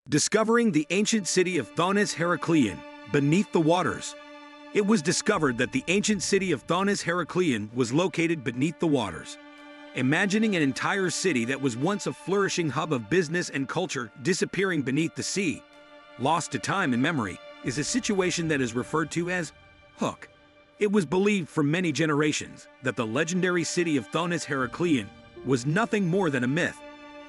Discovering the ancient city of Thonis Heracleion beneath the waters. It was discovered that the ancient city of Thonis Heracleion was located beneath the waters. Imagining an entire city that was once a flourishing hub of business and culture disappearing beneath the sea, lost to time and memory, is a situation that is referred to as hook. It was believed for many generations that the legendary city of Thonis Heracleion was nothing more than a myth,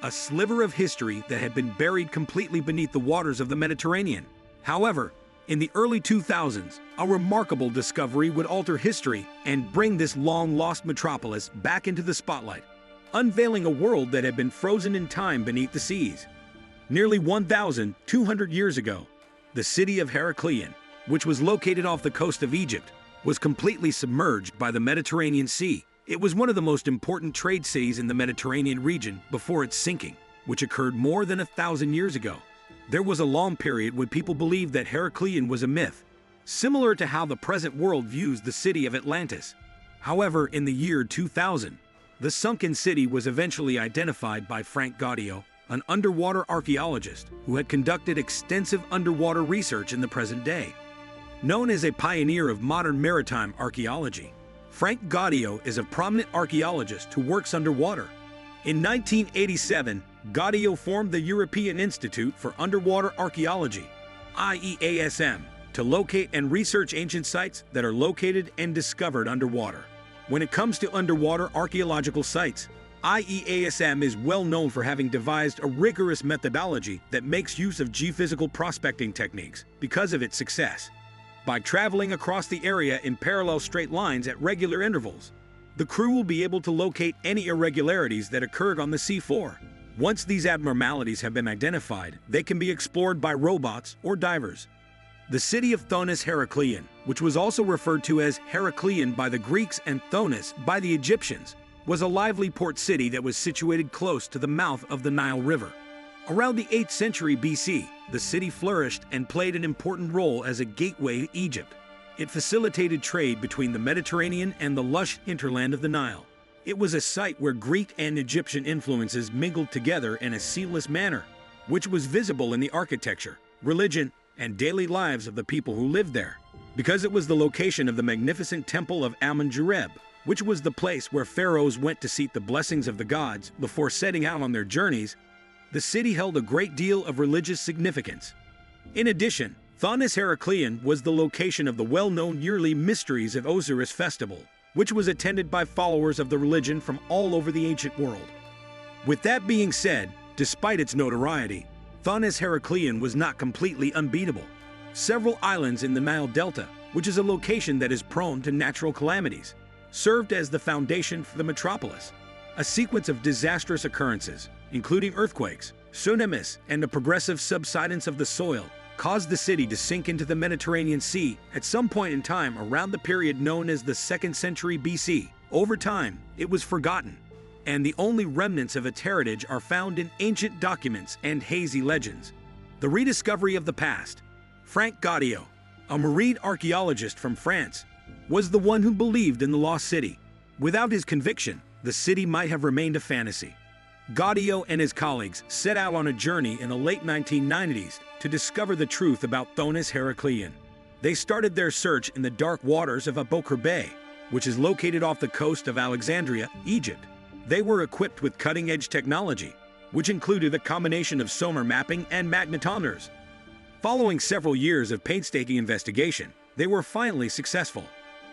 a sliver of history that had been buried completely beneath the waters of the Mediterranean. However, in the early 2000s, a remarkable discovery would alter history and bring this long-lost metropolis back into the spotlight, unveiling a world that had been frozen in time beneath the seas. Nearly 1,200 years ago, the city of Heracleion, which was located off the coast of Egypt, was completely submerged by the Mediterranean Sea. It was one of the most important trade cities in the Mediterranean region before its sinking, which occurred more than 1,000 years ago. There was a long period when people believed that Heracleion was a myth, similar to how the present world views the city of Atlantis. However, in the year 2000, the sunken city was eventually identified by Franck Goddio, an underwater archaeologist who had conducted extensive underwater research in the present day. Known as a pioneer of modern maritime archaeology, Franck Goddio is a prominent archaeologist who works underwater. In 1987, Goddio formed the European Institute for Underwater Archaeology, IEASM, to locate and research ancient sites that are located and discovered underwater. When it comes to underwater archaeological sites, IEASM is well known for having devised a rigorous methodology that makes use of geophysical prospecting techniques because of its success. By traveling across the area in parallel straight lines at regular intervals, the crew will be able to locate any irregularities that occurred on the seafloor. Once these abnormalities have been identified, they can be explored by robots or divers. The city of Thonis Heracleion, which was also referred to as Heracleion by the Greeks and Thonis by the Egyptians, was a lively port city that was situated close to the mouth of the Nile River. Around the 8th century BC, the city flourished and played an important role as a gateway to Egypt. It facilitated trade between the Mediterranean and the lush hinterland of the Nile. It was a site where Greek and Egyptian influences mingled together in a seamless manner, which was visible in the architecture, religion, and daily lives of the people who lived there. Because it was the location of the magnificent temple of Amun-Jareb, which was the place where pharaohs went to seek the blessings of the gods before setting out on their journeys, the city held a great deal of religious significance. In addition, Thonis Heracleion was the location of the well-known yearly Mysteries of Osiris festival, which was attended by followers of the religion from all over the ancient world. With that being said, despite its notoriety, Thonis Heracleion was not completely unbeatable. Several islands in the Nile Delta, which is a location that is prone to natural calamities, served as the foundation for the metropolis. A sequence of disastrous occurrences, including earthquakes, tsunamis, and a progressive subsidence of the soil, caused the city to sink into the Mediterranean Sea at some point in time around the period known as the 2nd century BC. Over time, it was forgotten, and the only remnants of its heritage are found in ancient documents and hazy legends. The rediscovery of the past. Franck Goddio, a marine archaeologist from France, was the one who believed in the lost city. Without his conviction, the city might have remained a fantasy. Goddio and his colleagues set out on a journey in the late 1990s to discover the truth about Thonis Heracleion. They started their search in the dark waters of Aboukir Bay, which is located off the coast of Alexandria, Egypt. They were equipped with cutting-edge technology, which included a combination of sonar mapping and magnetometers. Following several years of painstaking investigation, they were finally successful.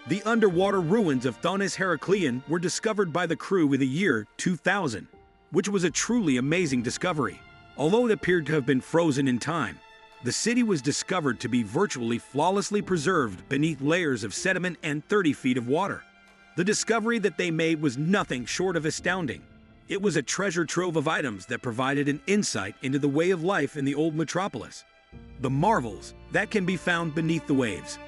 The underwater ruins of Thonis Heracleion were discovered by the crew in the year 2000, which was a truly amazing discovery. Although it appeared to have been frozen in time, the city was discovered to be virtually flawlessly preserved beneath layers of sediment and 30 feet of water. The discovery that they made was nothing short of astounding. It was a treasure trove of items that provided an insight into the way of life in the old metropolis. The marvels that can be found beneath the waves.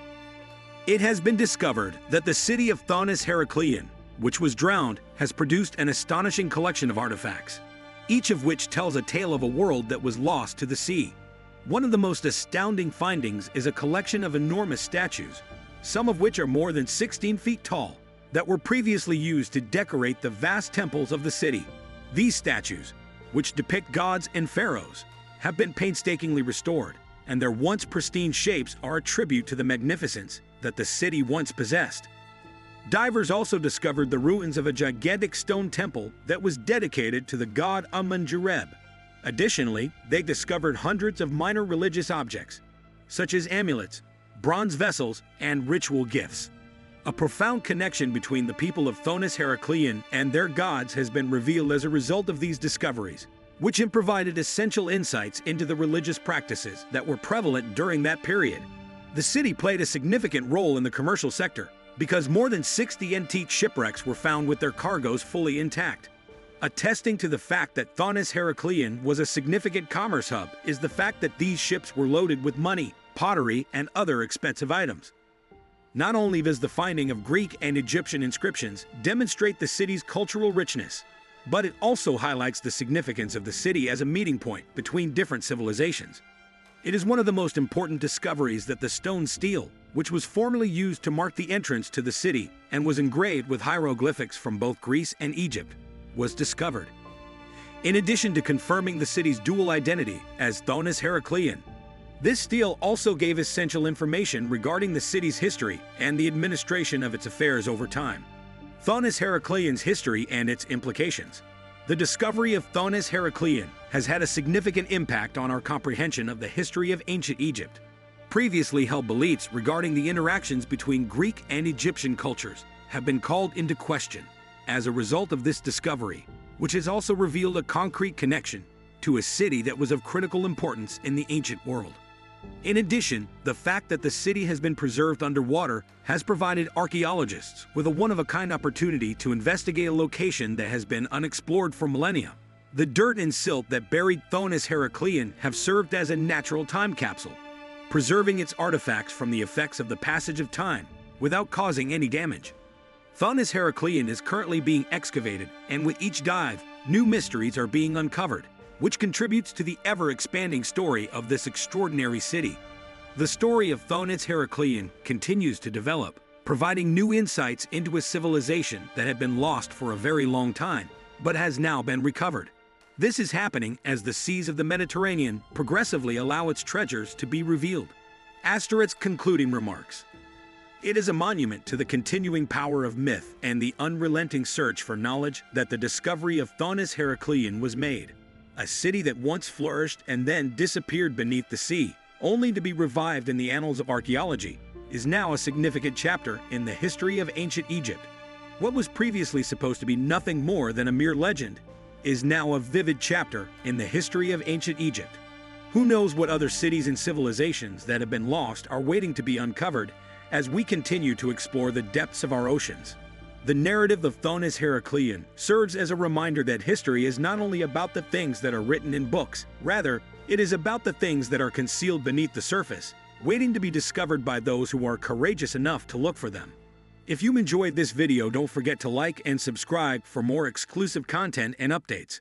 It has been discovered that the city of Thonis Heracleion, which was drowned, has produced an astonishing collection of artifacts, each of which tells a tale of a world that was lost to the sea. One of the most astounding findings is a collection of enormous statues, some of which are more than 16 feet tall, that were previously used to decorate the vast temples of the city. These statues, which depict gods and pharaohs, have been painstakingly restored, and their once pristine shapes are a tribute to the magnificence that the city once possessed. Divers also discovered the ruins of a gigantic stone temple that was dedicated to the god Amun-Jareb. Additionally, they discovered hundreds of minor religious objects, such as amulets, bronze vessels, and ritual gifts. A profound connection between the people of Thonis Heracleion and their gods has been revealed as a result of these discoveries, which have provided essential insights into the religious practices that were prevalent during that period. The city played a significant role in the commercial sector, because more than 60 antique shipwrecks were found with their cargoes fully intact. Attesting to the fact that Thonis Heracleion was a significant commerce hub is the fact that these ships were loaded with money, pottery, and other expensive items. Not only does the finding of Greek and Egyptian inscriptions demonstrate the city's cultural richness, but it also highlights the significance of the city as a meeting point between different civilizations. It is one of the most important discoveries that the stone stele, which was formerly used to mark the entrance to the city and was engraved with hieroglyphics from both Greece and Egypt, was discovered. In addition to confirming the city's dual identity as Thonis Heracleion, this stele also gave essential information regarding the city's history and the administration of its affairs over time. Thonis Heracleion's history and its implications. The discovery of Thonis Heracleion has had a significant impact on our comprehension of the history of ancient Egypt. Previously held beliefs regarding the interactions between Greek and Egyptian cultures have been called into question as a result of this discovery, which has also revealed a concrete connection to a city that was of critical importance in the ancient world. In addition, the fact that the city has been preserved underwater has provided archaeologists with a one-of-a-kind opportunity to investigate a location that has been unexplored for millennia. The dirt and silt that buried Thonis Heracleion have served as a natural time capsule, preserving its artifacts from the effects of the passage of time without causing any damage. Thonis Heracleion is currently being excavated, and with each dive, new mysteries are being uncovered, which contributes to the ever-expanding story of this extraordinary city. The story of Thonis Heracleion continues to develop, providing new insights into a civilization that had been lost for a very long time, but has now been recovered. This is happening as the seas of the Mediterranean progressively allow its treasures to be revealed. Asterisk's concluding remarks. It is a monument to the continuing power of myth and the unrelenting search for knowledge that the discovery of Thonis Heracleion was made. A city that once flourished and then disappeared beneath the sea, only to be revived in the annals of archaeology, is now a significant chapter in the history of ancient Egypt. What was previously supposed to be nothing more than a mere legend is now a vivid chapter in the history of ancient Egypt. Who knows what other cities and civilizations that have been lost are waiting to be uncovered as we continue to explore the depths of our oceans. The narrative of Thonis Heracleion serves as a reminder that history is not only about the things that are written in books, rather, it is about the things that are concealed beneath the surface, waiting to be discovered by those who are courageous enough to look for them. If you enjoyed this video, don't forget to like and subscribe for more exclusive content and updates.